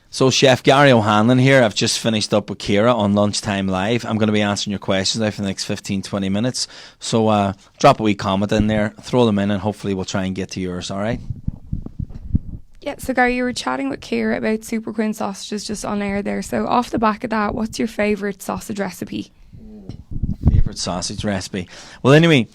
So, Chef Gary O'Hanlon here. I've just finished up with Kira on Lunchtime Live. I'm going to be answering your questions now for the next 15, 20 minutes. So, drop a wee comment in there, throw them in, and hopefully we'll try and get to yours, all right? Yeah, so Gary, you were chatting with Kira about Super Queen sausages just on air there. So, off the back of that, what's your favourite sausage recipe? Favourite sausage recipe? Well, anyway,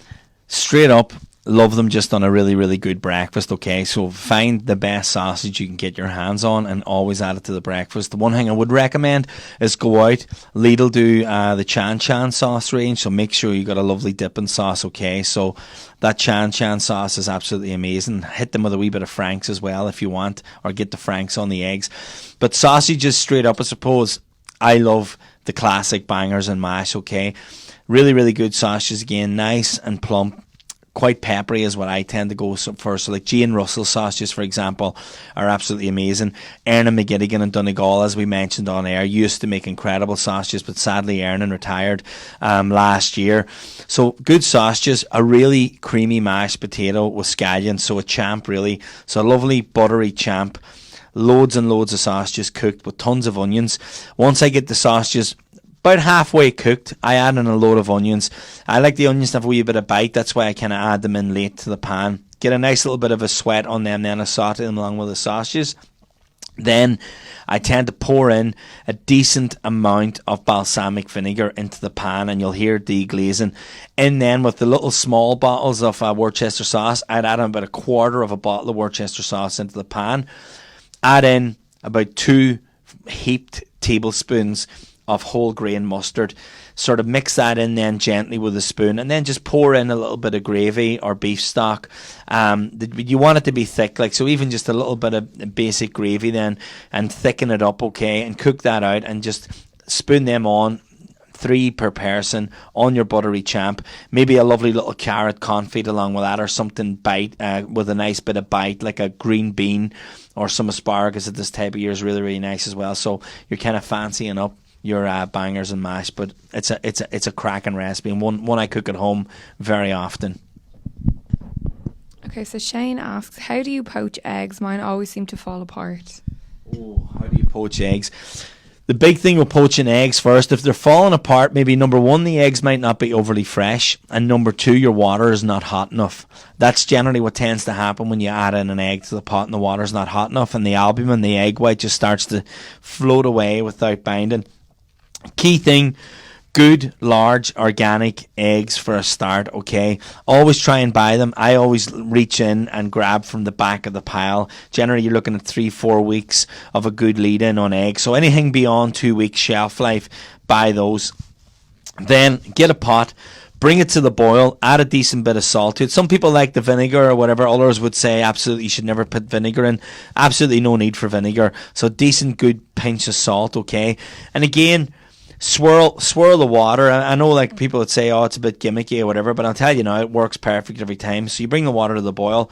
straight up, love them just on a really, really good breakfast, okay? So find the best sausage you can get your hands on and always add it to the breakfast. The one thing I would recommend is go out. Lidl do the Chan Chan sauce range, so make sure you got a lovely dipping sauce, okay? So that Chan Chan sauce is absolutely amazing. Hit them with a wee bit of Frank's as well if you want, or get the Frank's on the eggs. But sausages straight up, I suppose, I love the classic bangers and mash, okay? Really, really good sausages, again, nice and plump. Quite peppery is what I tend to go for. So like Jane Russell sausages, for example, are absolutely amazing. Ernan McGilligan and Donegal, as we mentioned on air, used to make incredible sausages, but sadly Ernan retired last year. So good sausages, a really creamy mashed potato with scallions, so a champ really. So a lovely buttery champ. Loads and loads of sausages cooked with tons of onions. Once I get the sausages about halfway cooked, I add in a load of onions. I like the onions to have a wee bit of bite. That's why I kind of add them in late to the pan. Get a nice little bit of a sweat on them, then I saute them along with the sausages. Then I tend to pour in a decent amount of balsamic vinegar into the pan, and you'll hear deglazing. And then with the little small bottles of Worcester sauce, I'd add in about a quarter of a bottle of Worcester sauce into the pan. Add in about 2 heaped tablespoons of whole grain mustard. Sort of mix that in then gently with a spoon, and then just pour in a little bit of gravy or beef stock. You want it to be thick, like, so even just a little bit of basic gravy then, and thicken it up, okay, and cook that out, and just spoon them on, 3 per person, on your buttery champ. Maybe a lovely little carrot confit along with that, or something bite with a nice bit of bite, like a green bean or some asparagus at this type of year is really, really nice as well. So you're kind of fancying up your bangers and mash, but it's a cracking recipe, and one I cook at home very often. Okay, so Shane asks, how do you poach eggs? Mine always seem to fall apart. Oh, how do you poach eggs? The big thing with poaching eggs, first, if they're falling apart, maybe number 1, the eggs might not be overly fresh, and number 2, your water is not hot enough. That's generally what tends to happen when you add in an egg to the pot and the water's not hot enough, and the albumin, the egg white, just starts to float away without binding. Key thing, good large organic eggs for a start, okay? Always try and buy them. I always reach in and grab from the back of the pile. Generally you're looking at 3-4 weeks of a good lead in on eggs, so anything beyond 2 weeks shelf life, buy those. Then get a pot, bring it to the boil, add a decent bit of salt to it. Some people like the vinegar or whatever. Others would say absolutely you should never put vinegar in. Absolutely no need for vinegar. So decent good pinch of salt, okay? And again, swirl the water. I know like people would say, oh, it's a bit gimmicky or whatever, but I'll tell you now, it works perfect every time. So you bring the water to the boil,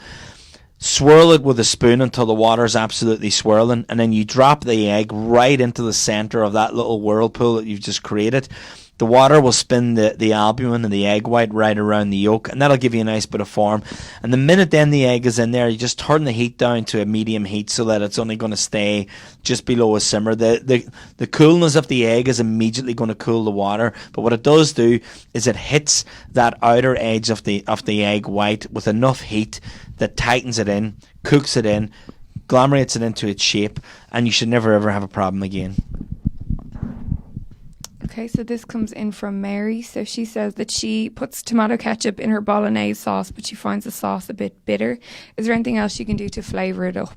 swirl it with a spoon until the water is absolutely swirling, and then you drop the egg right into the center of that little whirlpool that you've just created. The water will spin the albumin and the egg white right around the yolk, and that'll give you a nice bit of form. And the minute then the egg is in there, you just turn the heat down to a medium heat so that it's only going to stay just below a simmer. The coolness of the egg is immediately going to cool the water, but what it does do is it hits that outer edge of the egg white with enough heat that tightens it in, cooks it in, agglomerates it into its shape, and you should never ever have a problem again. Okay, so this comes in from Mary. So she says that she puts tomato ketchup in her Bolognaise sauce, but she finds the sauce a bit bitter. Is there anything else you can do to flavour it up?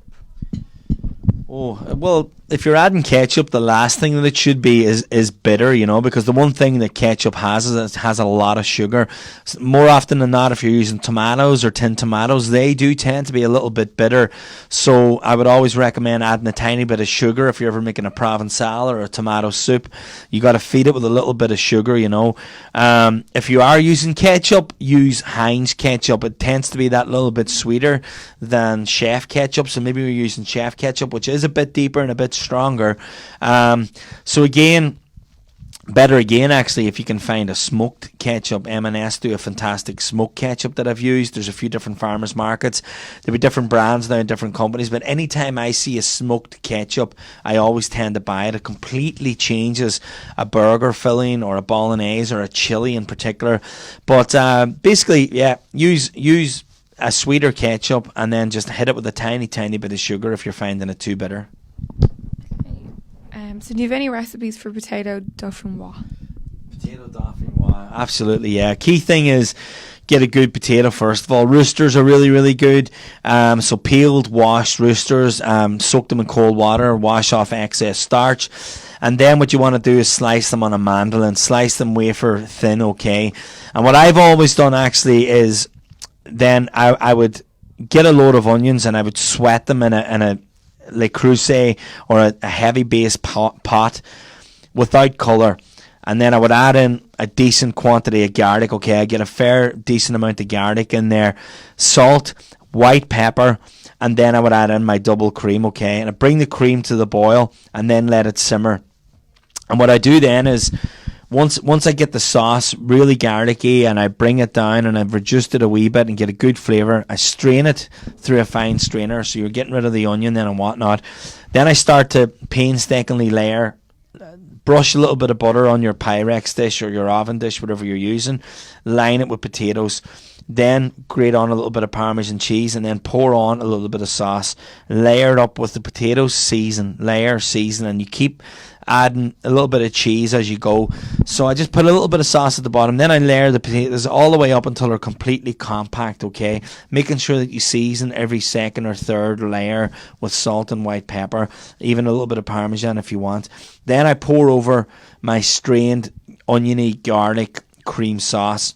Oh, well, if you're adding ketchup, the last thing that it should be is bitter, you know, because the one thing that ketchup has is it has a lot of sugar. More often than not, if you're using tomatoes or tinned tomatoes, they do tend to be a little bit bitter. So I would always recommend adding a tiny bit of sugar if you're ever making a Provençal or a tomato soup. You got to feed it with a little bit of sugar, you know. If you are using ketchup, use Heinz ketchup. It tends to be that little bit sweeter than chef ketchup. So maybe you're using chef ketchup, which is a bit deeper and a bit stronger. So again, Better again, actually, if you can find a smoked ketchup. M&S do a fantastic smoked ketchup that I've used. There's a few different farmers markets. There'll be different brands now in different companies, but anytime I see a smoked ketchup, I always tend to buy it. It completely changes a burger filling or a Bolognaise or a chili in particular. But basically, yeah, use a sweeter ketchup and then just hit it with a tiny, tiny bit of sugar if you're finding it too bitter. So do you have any recipes for potato dauphinoise? Potato dauphinoise, absolutely, yeah. Key thing is get a good potato first of all. Roosters are really, really good. So peeled, washed roosters, soak them in cold water, wash off excess starch. And then what you want to do is slice them on a mandolin, slice them wafer thin, okay? And what I've always done actually is then I would get a load of onions and I would sweat them in a Le Creuset or a heavy base pot without colour, and then I would add in a decent quantity of garlic. Okay, I get a fair decent amount of garlic in there, salt, white pepper, and then I would add in my double cream. Okay, and I bring the cream to the boil and then let it simmer. And what I do then is once I get the sauce really garlicky and I bring it down and I've reduced it a wee bit and get a good flavour, I strain it through a fine strainer, so you're getting rid of the onion then and whatnot. Then I start to painstakingly layer, brush a little bit of butter on your Pyrex dish or your oven dish, whatever you're using, line it with potatoes, then grate on a little bit of Parmesan cheese and then pour on a little bit of sauce, layer it up with the potatoes, season, and you keep adding a little bit of cheese as you go. So I just put a little bit of sauce at the bottom, then I layer the potatoes all the way up until they're completely compact, okay? Making sure that you season every second or third layer with salt and white pepper, even a little bit of Parmesan if you want. Then I pour over my strained oniony garlic cream sauce.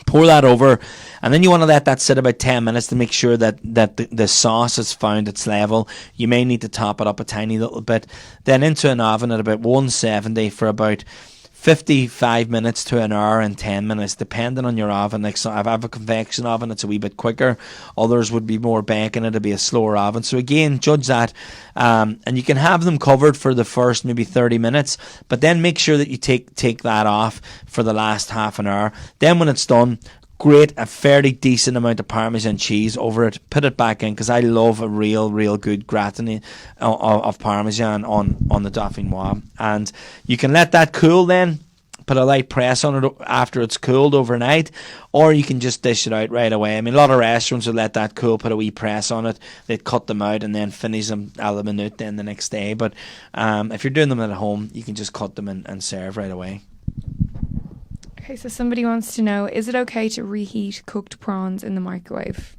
Pour that over, and then you want to let that sit about 10 minutes to make sure that the sauce has found its level. You may need to top it up a tiny little bit. Then into an oven at about 170 for about 55 minutes to an hour and 10 minutes, depending on your oven. Like, so I have a convection oven, it's a wee bit quicker. Others would be more baking, it'd be a slower oven. So again, judge that. And you can have them covered for the first maybe 30 minutes, but then make sure that you take that off for the last half an hour. Then when it's done, grate a fairly decent amount of Parmesan cheese over it, put it back in, because I love a real good gratin of Parmesan on the dauphinoise. And you can let that cool then, put a light press on it after it's cooled overnight, or you can just dish it out right away. I mean, a lot of restaurants will let that cool, put a wee press on it, they'd cut them out and then finish them a la minute then the next day. But if you're doing them at home, you can just cut them and serve right away. Okay, so somebody wants to know, is it okay to reheat cooked prawns in the microwave?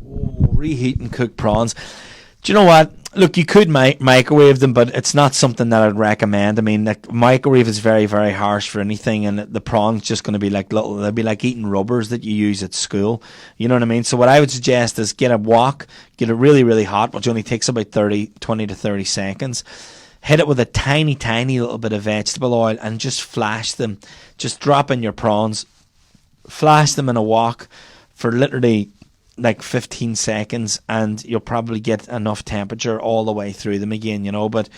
Oh, reheat and cooked prawns. Do you know what? Look, you could microwave them, but it's not something that I'd recommend. I mean, like, microwave is very, very harsh for anything, and the prawn's just going to be like they'll be like eating rubbers that you use at school. You know what I mean? So what I would suggest is get a wok, get it really, really hot, which only takes about 20 to 30 seconds. Hit it with a tiny, tiny little bit of vegetable oil and just flash them. Just drop in your prawns, flash them in a wok for literally like 15 seconds, and you'll probably get enough temperature all the way through them again, you know. But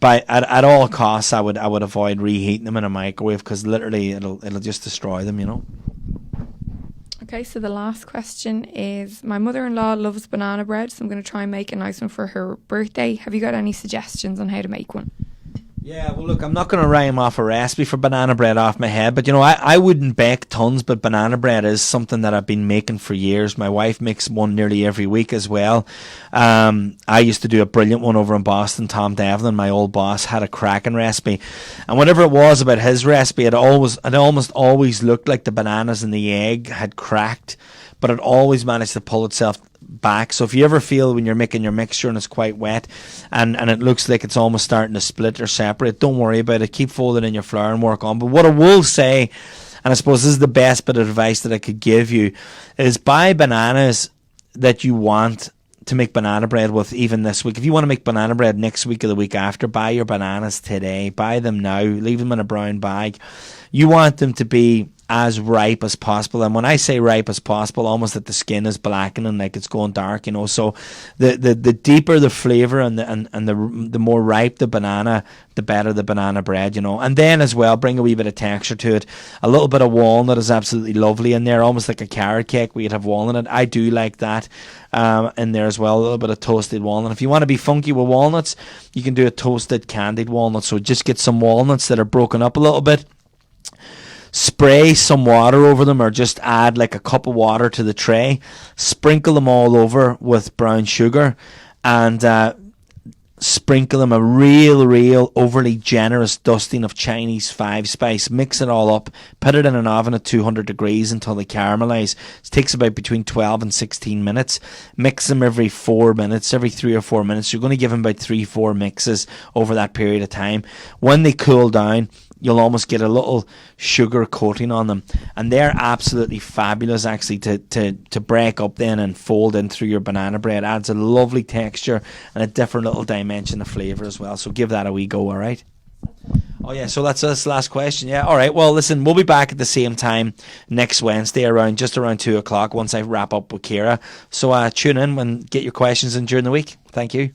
at all costs, I would avoid reheating them in a microwave, because literally it'll just destroy them, you know. Okay, so the last question is, my mother-in-law loves banana bread, so I'm going to try and make a nice one for her birthday. Have you got any suggestions on how to make one? Yeah, well, look, I'm not going to rhyme off a recipe for banana bread off my head, but, you know, I wouldn't bake tons, but banana bread is something that I've been making for years. My wife makes one nearly every week as well. I used to do a brilliant one over in Boston. Tom Devlin, my old boss, had a cracking recipe. And whatever it was about his recipe, it almost always looked like the bananas and the egg had cracked, but it always managed to pull itself back. So if you ever feel when you're making your mixture and it's quite wet and it looks like it's almost starting to split or separate, don't worry about it. Keep folding in your flour and work on. But what I will say, and I suppose this is the best bit of advice that I could give you, is buy bananas that you want to make banana bread with even this week. If you want to make banana bread next week or the week after, buy your bananas today. Buy them now. Leave them in a brown bag. You want them to be as ripe as possible, and when I say ripe as possible, almost that the skin is blackening, like it's going dark, you know. So the deeper the flavor and the more ripe the banana, the better the banana bread, you know. And then as well, bring a wee bit of texture to it. A little bit of walnut is absolutely lovely in there, almost like a carrot cake where you'd have walnut in it. I do like that in there as well. A little bit of toasted walnut. If you want to be funky with walnuts, you can do a toasted candied walnut. So just get some walnuts that are broken up a little bit, spray some water over them, or just add like a cup of water to the tray, sprinkle them all over with brown sugar, and sprinkle them a real overly generous dusting of Chinese 5-spice. Mix it all up, put it in an oven at 200 degrees until they caramelize. It takes about between 12 and 16 minutes. Mix them every 4 minutes, every 3 or 4 minutes. You're going to give them about 3-4 mixes over that period of time. When they cool down, you'll almost get a little sugar coating on them, and they're absolutely fabulous actually to break up then and fold in through your banana bread. Adds a lovely texture and a different little dimension of flavour as well. So give that a wee go, all right? Oh yeah, so that's us, last question. Yeah, all right. Well, listen, we'll be back at the same time next Wednesday just around 2 o'clock once I wrap up with Kira. So tune in and get your questions in during the week. Thank you.